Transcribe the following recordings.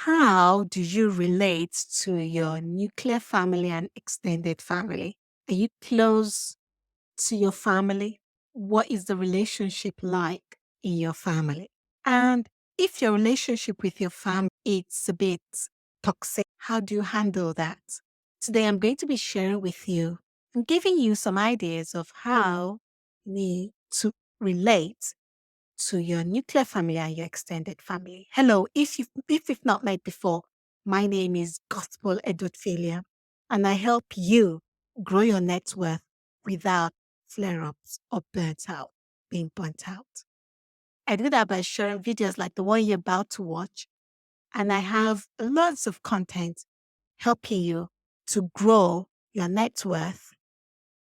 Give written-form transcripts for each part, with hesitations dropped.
How do you relate to your nuclear family and extended family? Are you close to your family? What is the relationship like in your family? And if your relationship with your family is a bit toxic, how do you handle that? Today I'm going to be sharing with you and giving you some ideas of how you need to relate to your nuclear family and your extended family. Hello, if you've not met before, my name is Gospel Eadweardfilia, and I help you grow your net worth without flare-ups or being burnt out. I do that by sharing videos like the one you're about to watch, and I have lots of content helping you to grow your net worth,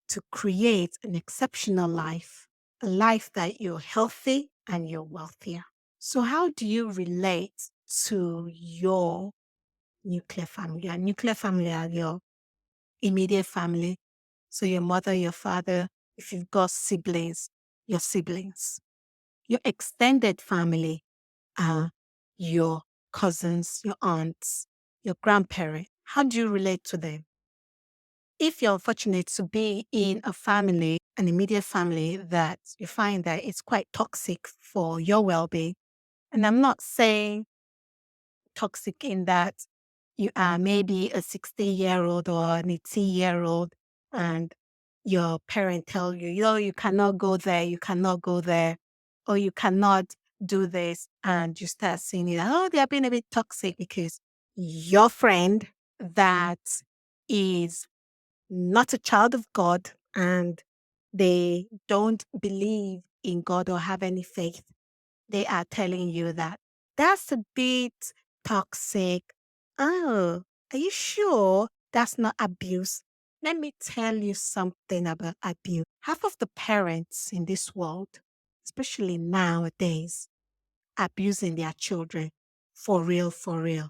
to create an exceptional life, a life that you're healthy and you're wealthier. So, how do you relate to your nuclear family? Your nuclear family are your immediate family. So, your mother, your father, if you've got siblings, your siblings. Your extended family are your cousins, your aunts, your grandparents. How do you relate to them? If you're fortunate to be in a family, an immediate family that you find that it's quite toxic for your well-being, and I'm not saying toxic in that you are maybe a 60-year-old or an 18-year-old and your parent tell you, you cannot go there, you cannot go there, or you cannot do this, and you start seeing it, oh, they're being a bit toxic because your friend that is not a child of God and they don't believe in God or have any faith, they are telling you that that's a bit toxic. Oh, are you sure that's not abuse? Let me tell you something about abuse. Half of the parents in this world, especially nowadays, are abusing their children for real, for real.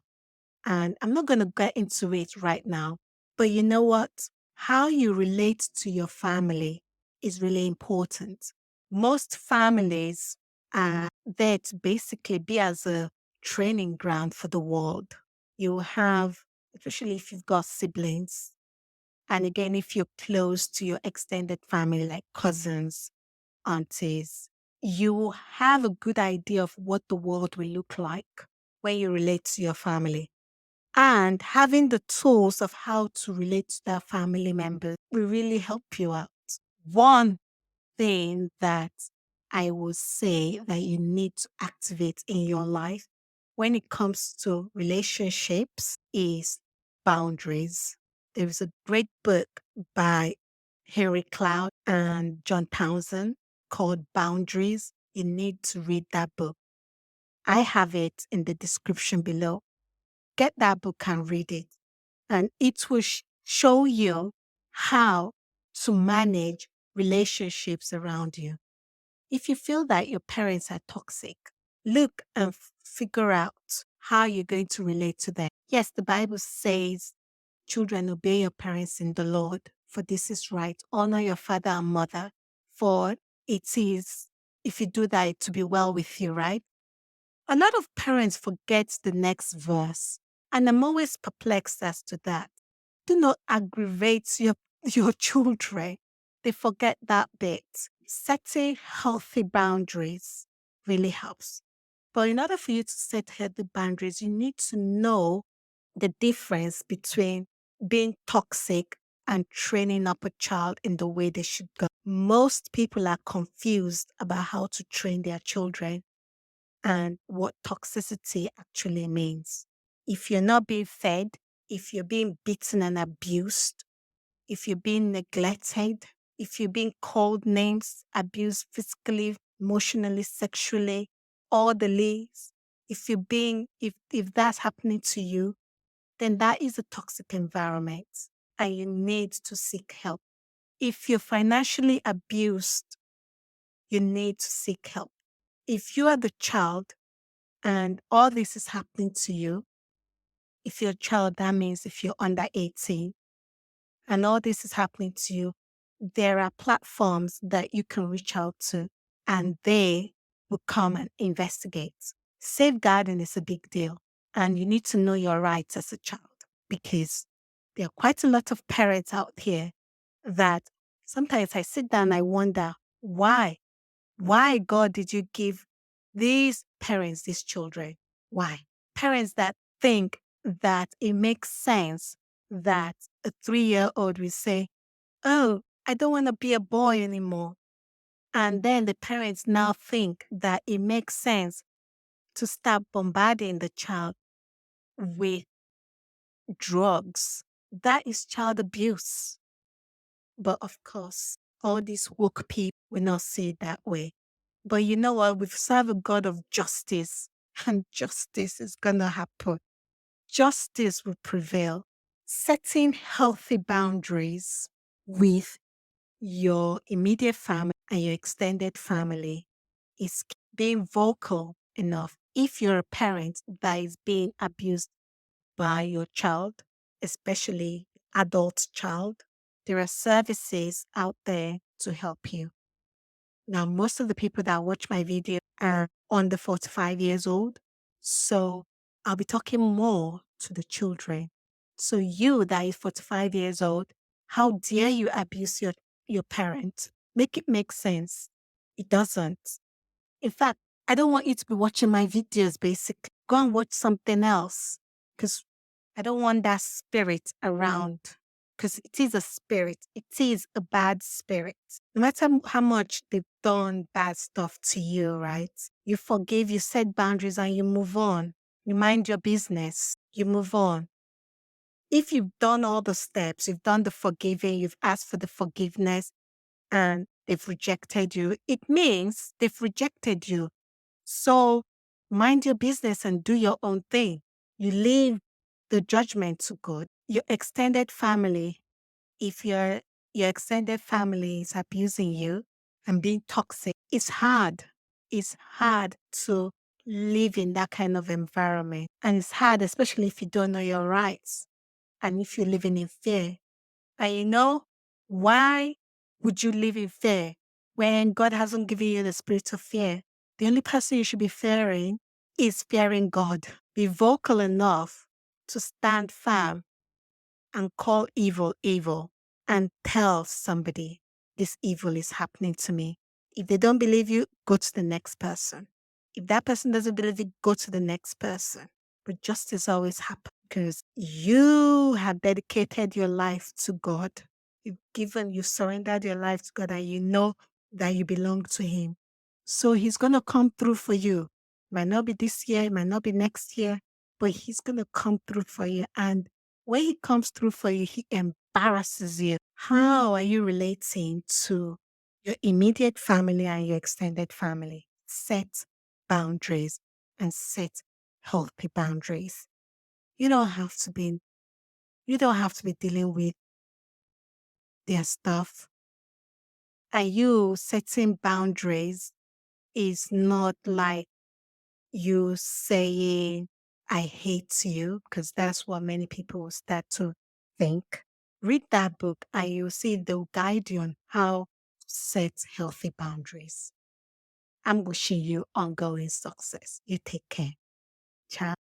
And I'm not going to get into it right now. But you know what? How you relate to your family is really important. Most families are there to basically be as a training ground for the world. You have, especially if you've got siblings, and again, if you're close to your extended family, like cousins, aunties, you have a good idea of what the world will look like when you relate to your family. And having the tools of how to relate to that family member will really help you out. One thing that I would say that you need to activate in your life when it comes to relationships is boundaries. There is a great book by Henry Cloud and John Townsend called Boundaries. You need to read that book. I have it in the description below. Get that book and read it. And it will show you how to manage relationships around you. If you feel that your parents are toxic, look and figure out how you're going to relate to them. Yes, the Bible says, children, obey your parents in the Lord, for this is right. Honor your father and mother, for it is, if you do that, to be well with you, right? A lot of parents forget the next verse, and I'm always perplexed as to that. Do not aggravate your children. They forget that bit. Setting healthy boundaries really helps. But in order for you to set healthy boundaries, you need to know the difference between being toxic and training up a child in the way they should go. Most people are confused about how to train their children and what toxicity actually means. If you're not being fed, if you're being beaten and abused, if you're being neglected, if you're being called names, abused physically, emotionally, sexually, all the leaves, if that's happening to you, then that is a toxic environment and you need to seek help. If you're financially abused, you need to seek help. If you are the child and all this is happening to you, if you're a child, that means if you're under 18 and all this is happening to you, there are platforms that you can reach out to and they will come and investigate. Safeguarding is a big deal. And you need to know your rights as a child, because there are quite a lot of parents out here that sometimes I sit down and I wonder, why? Why, God, did you give these parents these children? Why? Parents that think that it makes sense that a 3-year-old will say, oh, I don't want to be a boy anymore. And then the parents now think that it makes sense to start bombarding the child with drugs. That is child abuse. But of course, all these woke people will not see it that way. But you know what? We serve a God of justice, and justice is going to happen. Justice will prevail. Setting healthy boundaries with your immediate family and your extended family is being vocal enough. If you're a parent that is being abused by your child, especially adult child, there are services out there to help you. Now, most of the people that watch my video are under 45 years old. So I'll be talking more to the children. So you that is 45 years old, how dare you abuse your parent? Make it make sense. It doesn't. In fact, I don't want you to be watching my videos, basically. Go and watch something else, because I don't want that spirit around, because it is a spirit. It is a bad spirit. No matter how much they've done bad stuff to you, right? You forgive, you set boundaries, and you move on. You mind your business. You move on. If you've done all the steps, you've done the forgiving, you've asked for the forgiveness, and they've rejected you, it means they've rejected you. So mind your business and do your own thing. You leave the judgment to God. Your extended family, if your extended family is abusing you and being toxic, it's hard. It's hard to live in that kind of environment. And it's hard, especially if you don't know your rights and if you're living in fear. And you know, why would you live in fear when God hasn't given you the spirit of fear? The only person you should be fearing is fearing God. Be vocal enough to stand firm and call evil evil and tell somebody this evil is happening to me. If they don't believe you, go to the next person. If that person doesn't believe you, go to the next person. But justice always happens because you have dedicated your life to God. You surrendered your life to God, and you know that you belong to Him. So He's going to come through for you. Might not be this year, it might not be next year, but He's going to come through for you. And when He comes through for you, He embarrasses you. How are you relating to your immediate family and your extended family? Set boundaries and set healthy boundaries. You don't have to be dealing with their stuff. And you setting boundaries is not like you saying, I hate you, because that's what many people will start to think. Read that book and you'll see they'll guide you on how to set healthy boundaries. I'm wishing you ongoing success. You take care. Ciao.